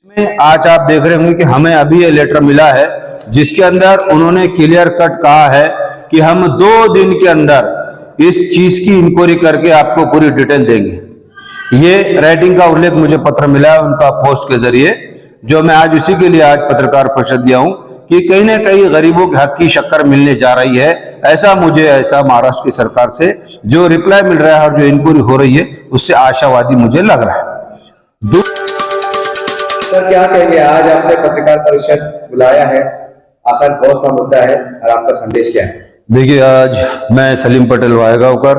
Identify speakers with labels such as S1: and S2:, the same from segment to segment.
S1: में आज आप देख रहे होंगे कि हमें अभी ये लेटर मिला है जिसके अंदर उन्होंने क्लियर कट कहा है कि हम 2 दिन के अंदर इस चीज की इंक्वायरी करके आपको पूरी डिटेल देंगे। ये राइटिंग का उल्लेख मुझे पत्र मिला है उनका पोस्ट के जरिए, जो मैं आज उसी के लिए आज पत्रकार परिषद दिया हूं कि कहीं ना कहीं गरीबों के हक की शक्कर मिलने जा रही है। ऐसा महाराष्ट्र की सरकार से जो रिप्लाई मिल रहा है और जो इंक्वायरी हो रही है उससे आशावादी मुझे लग रहा है।
S2: सर, क्या कहेंगे, आज आपने पत्रकार परिषद बुलाया है, आखिर कौन सा मुद्दा है और आपका संदेश क्या है?
S1: देखिए, आज मैं सलीम पटेल वायगांवकर,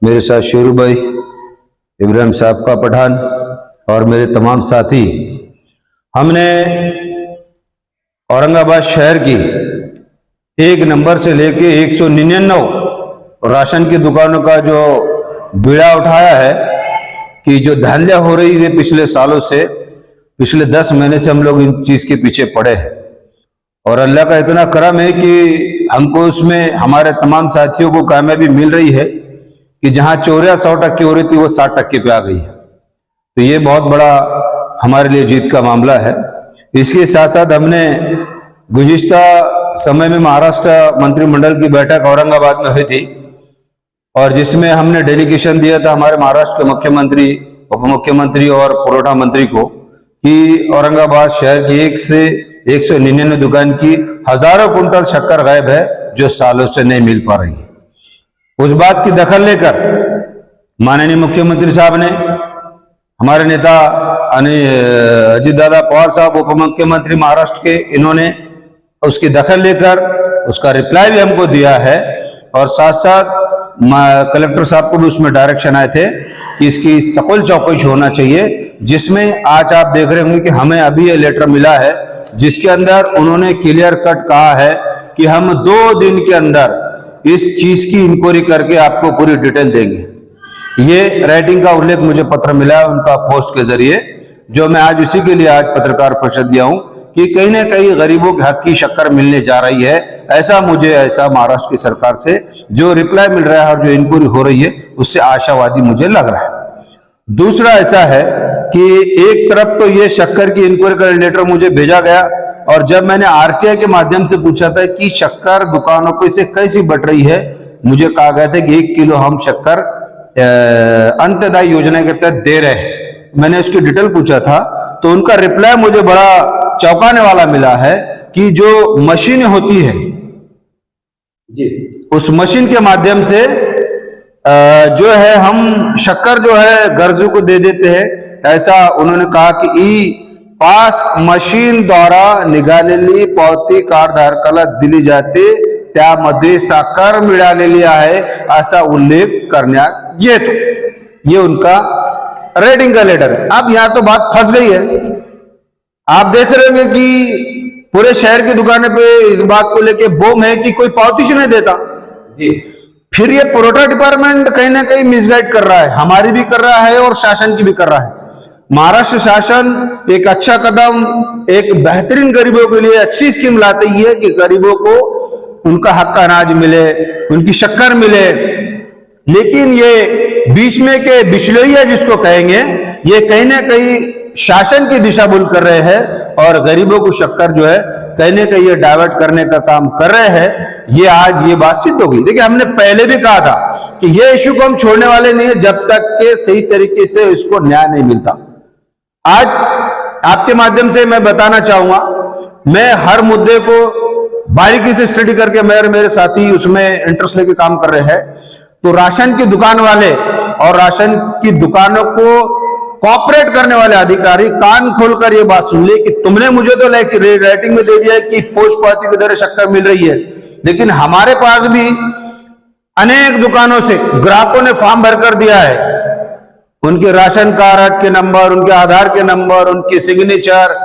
S1: मेरे साथ शेरू भाई, इब्राहिम साहब का पठान और मेरे तमाम साथी, हमने औरंगाबाद शहर की 1 नंबर से लेके 199 राशन की दुकानों का जो बीड़ा उठाया है कि जो धांधलियां हो रही है पिछले सालों से, पिछले 10 महीने से हम लोग इन चीज के पीछे पड़े हैं और अल्लाह का इतना करम है कि हमको उसमें हमारे तमाम साथियों को कामयाबी मिल रही है कि जहां 100% हो रही थी वो 60% पे आ गई है। तो ये बहुत बड़ा हमारे लिए जीत का मामला है। इसके साथ साथ हमने गुज़िश्ता समय में महाराष्ट्र मंत्रिमंडल की बैठक औरंगाबाद में हुई थी और जिसमें हमने डेलीगेशन दिया था हमारे महाराष्ट्र के मुख्यमंत्री, उप मुख्यमंत्री और पुरवठा मंत्री को कि औरंगाबाद शहर की 1 से 199 दुकान की हजारों कुंटल शक्कर गायब है जो सालों से नहीं मिल पा रही है। उस बात की दखल लेकर माननीय मुख्यमंत्री साहब ने, हमारे नेता अजित दादा पवार साहब उप मुख्यमंत्री महाराष्ट्र के, इन्होंने उसकी दखल लेकर उसका रिप्लाई भी हमको दिया है और साथ साथ कलेक्टर साहब को भी उसमें डायरेक्शन आए थे कि इसकी सखोल चौकसी होना चाहिए, जिसमें आज आप देख रहे होंगे कि हमें अभी ये लेटर मिला है जिसके अंदर उन्होंने क्लियर कट कहा है कि हम 2 दिन के अंदर इस चीज की इंक्वायरी करके आपको पूरी डिटेल देंगे। ये राइटिंग का उल्लेख मुझे पत्र मिला है उनका पोस्ट के जरिए, जो मैं आज उसी के लिए आज पत्रकार परिषद दिया हूं कि कहीं ना कहीं गरीबों के हक की शक्कर मिलने जा रही है। ऐसा महाराष्ट्र की सरकार से जो रिप्लाई मिल रहा है और जो इंक्वायरी हो रही है उससे आशावादी मुझे लग रहा है। दूसरा ऐसा है कि एक तरफ तो ये शक्कर की इंक्वायरी का लेटर मुझे भेजा गया और जब मैंने आरटीआई के माध्यम से पूछा था कि शक्कर दुकानों पे से कैसी बट रही है, मुझे कहा गया था कि 1 किलो हम शक्कर अंत्योदय योजना के तहत दे रहे हैं। मैंने उसकी डिटेल पूछा था तो उनका रिप्लाई मुझे बड़ा चौंकाने वाला मिला है कि जो मशीन होती है
S2: जी, उस
S1: मशीन के माध्यम से जो है हम शक्कर जो है गरजू को दे देते हैं। ऐसा उन्होंने कहा कि ई-पास मशीनद्वारा निघालेली पावती कार्डधारकाला दिली जाते, त्यामध्ये साखर मिळालेली आहे असा उल्लेख करण्यात येतो। ये उनका रेटिंग का लेटर है। अब यहां तो बात फंस गई है। आप देख रहे होंगे कि पूरे शहर की दुकानें पे इस बात को लेके बोम है कि कोई पावती नहीं देता
S2: जी। फिर
S1: ये पुरवठा डिपार्टमेंट कहीं ना कहीं मिसगाइड कर रहा है, हमारी भी कर रहा है और शासन की भी कर रहा है। महाराष्ट्र शासन एक अच्छा कदम, एक बेहतरीन गरीबों के लिए अच्छी स्कीम लाती है कि गरीबों को उनका हक का अनाज मिले, उनकी शक्कर मिले, लेकिन ये बीच में के बिचौलिया जिसको कहेंगे, ये कहीं ना कहीं शासन की दिशा भूल कर रहे हैं और गरीबों को शक्कर जो है कहीं ना कहीं ये डाइवर्ट करने का काम कर रहे हैं। ये आज ये बात सिद्ध हो गई। देखिए, हमने पहले भी कहा था कि ये इश्यू को हम छोड़ने वाले नहीं है जब तक के सही तरीके से इसको न्याय नहीं मिलता। आज आपके माध्यम से मैं बताना चाहूंगा, मैं हर मुद्दे को बारीकी से स्टडी करके मेरे साथी उसमें इंटरेस्ट लेके काम कर रहे हैं। तो राशन की दुकान वाले और राशन की दुकानों को कॉपरेट करने वाले अधिकारी कान खोलकर ये बात सुन ले कि तुमने मुझे तो राइटिंग में दे दिया है कि पोस्ट पाती की तरह शक्कर मिल रही है, लेकिन हमारे पास भी अनेक दुकानों से ग्राहकों ने फॉर्म भरकर दिया है। उनके राशन कार्ड के नंबर, उनके आधार के नंबर, उनके सिग्नेचर,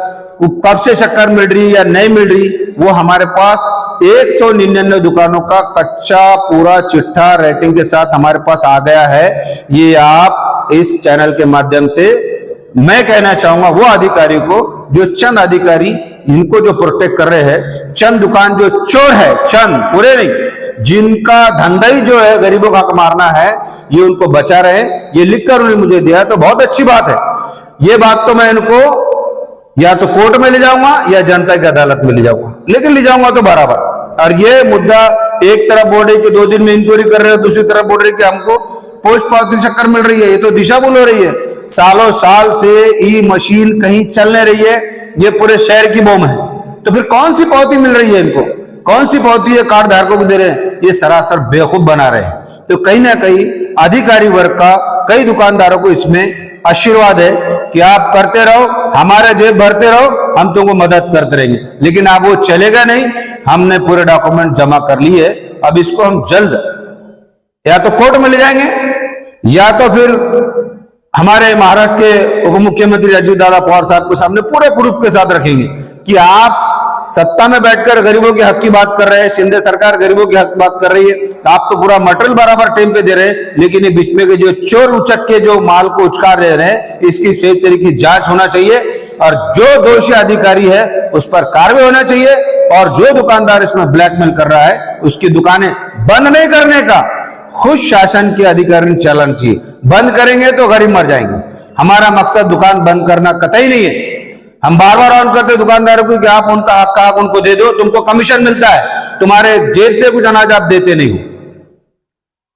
S1: कब से शक्कर मिल रही या नहीं मिल रही, वो हमारे पास 199 दुकानों का कच्चा पूरा चिट्ठा रेटिंग के साथ हमारे पास आ गया है। ये आप इस चैनल के माध्यम से मैं कहना चाहूंगा वो अधिकारी को, जो चंद अधिकारी इनको जो प्रोटेक्ट कर रहे हैं, चंद दुकान जो चोर है, चंद पूरे नहीं, जिनका धंधा ही जो है गरीबों का हक मारना है, ये उनको बचा रहे। ये लिखकर उन्होंने मुझे दिया तो बहुत अच्छी बात है। ये बात तो मैं इनको या तो कोर्ट में ले जाऊंगा या जनता की अदालत में ले जाऊंगा, लेकिन ले जाऊंगा तो बराबर। और ये मुद्दा एक तरफ बोल रही कि 2 दिन में इंक्वायरी कर रहे हो, दूसरी तरफ बोल रही कि हमको पोस्ट पावती चक्कर मिल रही है। ये तो दिशा भूल हो रही है। सालों साल से ई मशीन कहीं चल नहीं रही है, ये पूरे शहर की बम है। तो फिर कौन सी पावती मिल रही है इनको, कौन सी पावती ये कार्ड धारकों को दे रहे हैं? ये सरासर बेवकूफ बना रहे हैं। तो कहीं ना कहीं अधिकारी वर्ग का, कई दुकानदारों को इसमें आशीर्वाद है कि आप करते रहो, हमारा जेब भरते रहो, हम तुमको मदद करते रहेंगे। लेकिन अब वो चलेगा नहीं। हमने पूरे डॉक्यूमेंट जमा कर लिए, अब इसको हम जल्द या तो कोर्ट में ले जाएंगे या तो फिर हमारे महाराष्ट्र के उप मुख्यमंत्री अजित दादा पवार साहब के सामने पूरे प्रूफ के साथ रखेंगे कि आप सत्ता में बैठकर गरीबों के हक की बात कर रहे हैं, शिंदे सरकार गरीबों के हक की बात कर रही है, तो आप तो पूरा मटेरियल बराबर टाइम पे दे रहे हैं, लेकिन ये बीच में के जो चोर उचक के जो माल को उचका रहे हैं, इसकी सही तरीके की जांच होना चाहिए और जो दोषी अधिकारी है उस पर कार्रवाई होना चाहिए। और जो दुकानदार इसमें ब्लैकमेल कर रहा है उसकी दुकानें बंद नहीं करने का खुद शासन के अधिकारी ने चालान चाहिए। बंद करेंगे तो गरीब मर जाएंगे। हमारा मकसद दुकान बंद करना कतई नहीं है। हम बार बार ऑन करते दुकानदारों को कि आप उनका हक उनको दे दो, तुमको कमीशन मिलता है, तुम्हारे जेब से कुछ अनाज आप देते नहीं हो।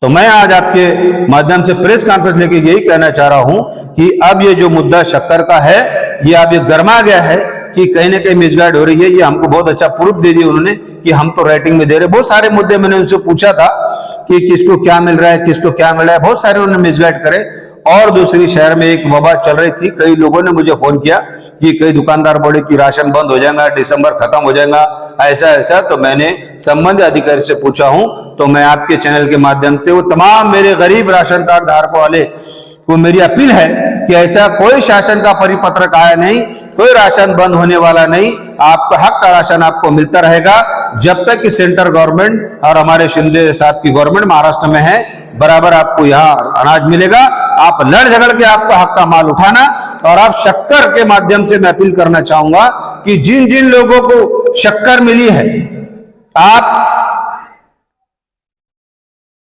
S1: तो मैं आज आपके माध्यम से प्रेस कॉन्फ्रेंस लेके यही कहना चाह रहा हूं कि अब ये जो मुद्दा शक्कर का है, ये अब ये गर्मा गया है कि कहीं ना कहीं मिसगाइड हो रही है। ये हमको बहुत अच्छा प्रूफ दे दिया उन्होंने कि हम तो राइटिंग में दे रहे। बहुत सारे मुद्दे मैंने उनसे पूछा था कि किसको क्या मिल रहा है, किसको क्या मिल रहा है, बहुत सारे उन्होंने मिसगाइड करे। और दूसरी शहर में एक वबा चल रही थी, कई लोगों ने मुझे फोन किया कि कई दुकानदार बोले कि राशन बंद हो जाएगा, दिसंबर खत्म हो जाएगा, ऐसा ऐसा। तो मैंने संबंधित अधिकारी से पूछा हूं, तो मैं आपके चैनल के माध्यम से वो तमाम मेरे गरीब राशन कार्ड धारकों वाले को मेरी अपील है कि ऐसा कोई शासन का परिपत्रक आया नहीं, कोई राशन बंद होने वाला नहीं। आपका हक का राशन आपको मिलता रहेगा जब तक कि सेंट्रल गवर्नमेंट और हमारे शिंदे साहब की गवर्नमेंट महाराष्ट्र में है, बराबर आपको यहाँ अनाज मिलेगा। आप लड़ झगड़ के आपका हक का माल उठाना। और आप शक्कर के माध्यम से मैं अपील करना चाहूंगा कि जिन जिन लोगों को शक्कर मिली है, आप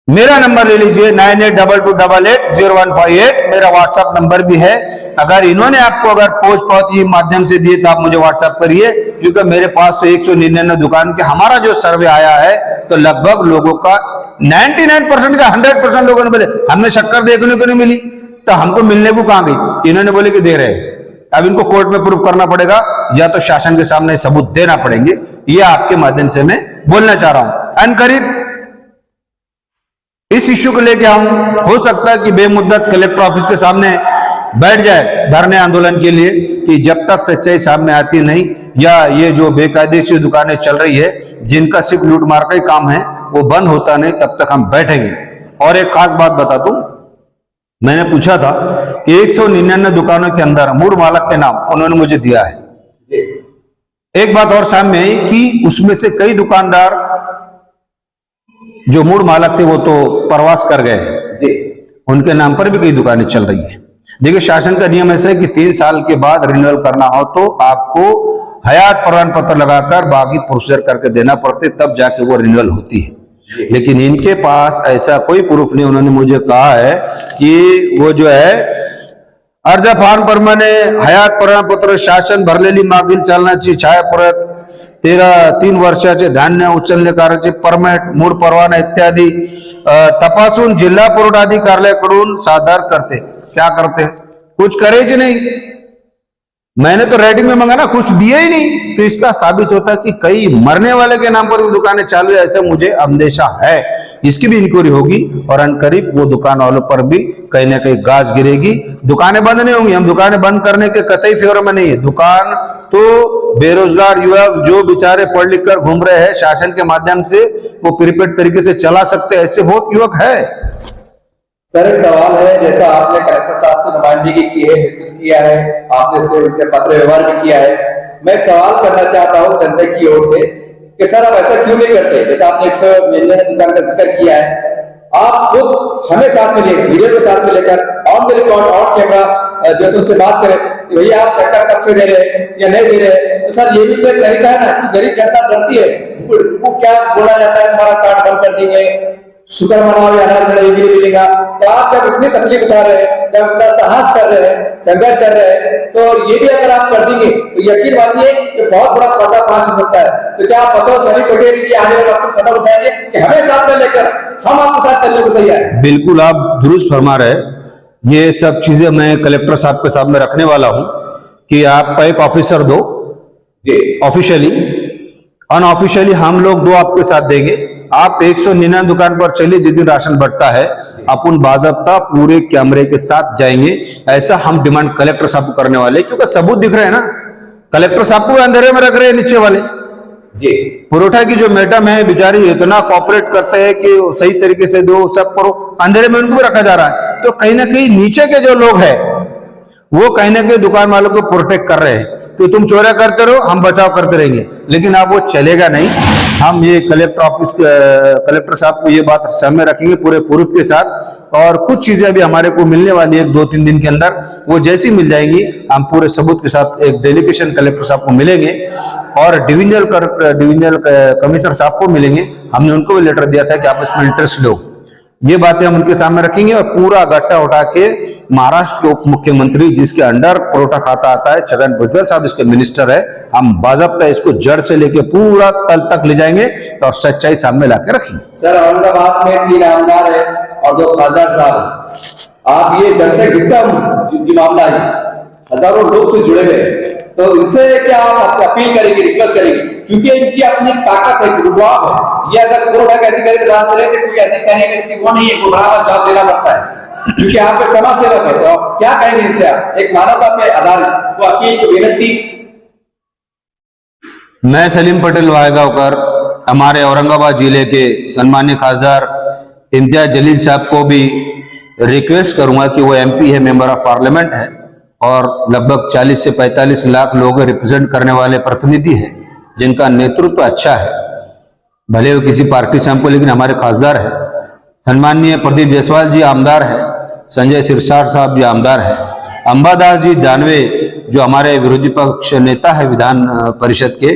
S1: मेरा नंबर ले लीजिए 9822880158, मेरा व्हाट्सएप नंबर भी है। अगर इन्होंने आपको अगर पोस्ट पावती माध्यम से दिए तो आप मुझे व्हाट्सएप करिए, क्योंकि मेरे पास तो 199 दुकान के हमारा जो सर्वे आया है तो लगभग लोगों का 99% का 100% लोगों ने बोले हमने शक्कर देखने को नहीं मिली। तो हमको मिलने को कहां गई? इन्होंने बोले कि दे रहे हैं। अब इनको कोर्ट में प्रूफ करना पड़ेगा या तो शासन के सामने सबूत देना पड़ेंगे। ये आपके माध्यम से मैं बोलना चाह रहा हूं। अनकरीब इस इश्यू को लेके हम हो सकता है कि बेमुद्दत कलेक्टर ऑफिस के सामने बैठ जाए धरने आंदोलन के लिए, कि जब तक सच्चाई सामने आती नहीं या ये जो बेकायदेशीर दुकानें चल रही है जिनका सिर्फ लूट मार का ही काम है वो बंद होता नहीं, तब तक हम बैठेंगे। और एक खास बात बता दूं, मैंने पूछा था कि 199 दुकानों के अंदर मूड मालक के नाम उन्होंने मुझे दिया है। एक बात और सामने आई कि उसमें से कई दुकानदार जो मूड मालक थे वो तो प्रवास कर गए जी, उनके नाम पर भी कई दुकानें चल रही है। देखिए, शासन का नियम ऐसा है कि 3 साल के बाद रिन्यूअल करना हो तो आपको हयात प्रमाण पत्र लगाकर बाकी प्रोसीजर करके देना पड़ते, तब जाके वो रिन्यूअल होती है। लेकिन इनके पास ऐसा कोई प्रूफ नहीं। उन्होंने मुझे कहा है कि वो जो है अर्ज फॉर्म पर मैंने हयात प्रमाणपत्र शासन भरलेली मागील चालनाची छायाप्रत 3 वर्षाचे धान्य उचलणे कार्याचे परमिट मूळ परवाना इत्यादी तपासून जिल्हा पुरवठा कार्यालयाकडून सादर करते। क्या करते? कुछ करे ही नहीं। मैंने तो रेटिंग में मंगाना, कुछ दिया ही नहीं। तो इसका साबित होता है कि कई मरने वाले के नाम पर भी दुकानें चालू है, ऐसा मुझे अंदेशा है। इसकी भी इंक्वायरी होगी और अनकरीब वो दुकान वालों पर भी कहीं ना कहीं गाज गिरेगी। दुकानें बंद नहीं होंगी। हम दुकानें बंद करने के कतई फेवर में नहीं है। दुकान तो बेरोजगार युवक जो बेचारे पढ़ लिख कर घूम रहे हैं, शासन के माध्यम से वो प्रीपेड तरीके से चला सकते हैं, ऐसे बहुत युवक है।
S2: सर, एक सवाल है, जैसा आपने कलेक्टर साहब से नुमाइंदगी की है, नेतृत्व किया है, आपने उनसे पत्र व्यवहार भी किया है। मैं एक सवाल करना चाहता हूँ जनता की ओर से कि सर आप ऐसा क्यों नहीं करते? जैसा आपने 199 दुकान का जिक्र किया है, आप खुद हमें साथ में लेकर, वीडियो के साथ में लेकर on the record on camera जो तुमसे बात करें कि भैया आप सरकार कब से दे रहे हैं या नहीं दे रहे। तो सर ये भी तो एक तरीका है ना कि गरीब जनता डरती है, उनको क्या बोला जाता है तुम्हारा कार्ड बंद कर देंगे, शुक्र मनाओ या अनाज नहीं मिलेगा। तो आप जब इतनी तकलीफ उठा रहे हैं, जब इतना साहस कर रहे हैं, संघर्ष कर रहे हैं, तो ये भी अगर आप कर देंगे तो यकीन मानिए कि बहुत बड़ा पर्दाफाश हो सकता है। तो क्या आप बताओ सनी पटेल की आने वाले वक्त खत्म बताएंगे कि हमें साथ में लेकर हम आपके साथ चलने को तैयार हैं।
S1: बिल्कुल आप दुरुस्त फरमा रहे हैं। ये सब चीजें मैं कलेक्टर साहब के सामने रखने वाला हूं कि आपका एक ऑफिसर दो
S2: जी
S1: ऑफिशियली, अनऑफिशियली हम लोग दो आपके साथ देंगे। आप 199 दुकान पर चलिए, जिस दिन राशन बढ़ता है अपन बाज़ाब्ता पूरे कैमरे के साथ जाएंगे। ऐसा हम डिमांड कलेक्टर साहब को करने वाले, क्योंकि सबूत दिख रहे हैं ना। कलेक्टर साहब को अंधेरे में रख रहे हैं नीचे वाले।
S2: जी
S1: पुरोठा की जो मैडम है बेचारी इतना कॉपरेट करते हैं कि सही तरीके से दो, सब करो, अंधेरे में उनको भी रखा जा रहा है। तो कहीं ना कहीं नीचे के जो लोग हैं वो कहीं ना कहीं दुकान वालों को प्रोटेक्ट कर रहे हैं कि तुम चोरियां करते रहो, हम बचाव करते रहेंगे। लेकिन अब वो चलेगा नहीं। हम ये कलेक्टर साहब को ये बात सामने रखेंगे पूरे प्रूफ के साथ। और कुछ चीजें अभी हमारे को मिलने वाली है 2-3 दिन के अंदर, वो जैसी मिल जाएंगी हम पूरे सबूत के साथ एक डेलीगेशन कलेक्टर साहब को मिलेंगे और डिविजनल कमिश्नर साहब को मिलेंगे। हमने उनको भी लेटर दिया था कि आप इसमें इंटरेस्ट लो। ये बातें हम उनके सामने रखेंगे और पूरा गट्टा उठा के महाराष्ट्र के उप मुख्यमंत्री जिसके अंडर परोठा खाता आता है, छगन भुजबल साहब इसके मिनिस्टर है, हम बाज़ाब्ता इसको जड़ से लेके पूरा तल तक ले जाएंगे और सच्चाई सामने लाके रखेंगे।
S2: सर, औरंगाबाद में 3 आमदार है और 2 खासदार साहब हैं। आप ये जनता की मामला है, हजारों लोग से जुड़े हुए हैं, तो इससे क्या आप अपील करेंगे, रिक्वेस्ट करेंगे? क्योंकि इनकी अपनी ताकत है, रुबाब है। ये अगर कोरोना के अधिकारी से बात करें तो कोई अधिकारी व्यक्ति वो नहीं है, वो बराबर जवाब देना पड़ता है, क्योंकि आप एक समाज सेवक है। तो आप क्या कहेंगे इनसे? आप एक मानवता पे आधारित वो अपील को विनती।
S1: मैं सलीम पटेल वायगांवकर हमारे औरंगाबाद जिले के सम्मानित खासदार इम्तियाज जलील साहब को भी रिक्वेस्ट करूंगा कि वो एमपी है, मेंबर ऑफ पार्लियामेंट है और लगभग 40 से 45 लाख लोग रिप्रेजेंट करने वाले प्रतिनिधि हैं जिनका नेतृत्व अच्छा है। भले वो किसी पार्टी से हमको, लेकिन हमारे खासदार है। सम्माननीय प्रदीप जायसवाल जी आमदार है, संजय सिरसाट साहब जी आमदार है, अंबादास जी दानवे जो हमारे विरोधी पक्ष नेता है विधान परिषद के।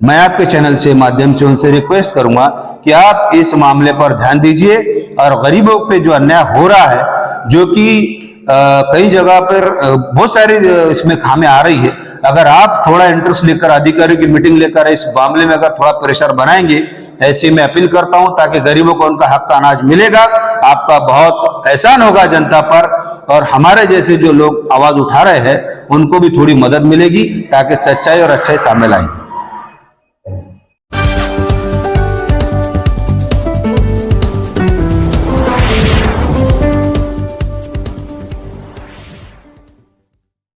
S1: मैं आपके चैनल से माध्यम से उनसे रिक्वेस्ट करूंगा कि आप इस मामले पर ध्यान दीजिए और गरीबों पे जो अन्याय हो रहा है, जो कि कई जगह पर बहुत सारी इसमें खामियां आ रही है, अगर आप थोड़ा इंटरेस्ट लेकर अधिकारियों की मीटिंग लेकर इस मामले में अगर थोड़ा प्रेशर बनाएंगे, ऐसे मैं अपील करता हूं ताकि गरीबों को उनका हक का अनाज मिलेगा। आपका बहुत एहसान होगा जनता पर और हमारे जैसे जो लोग आवाज उठा रहे हैं उनको भी थोड़ी मदद मिलेगी ताकि सच्चाई और अच्छाई सामने आएगी।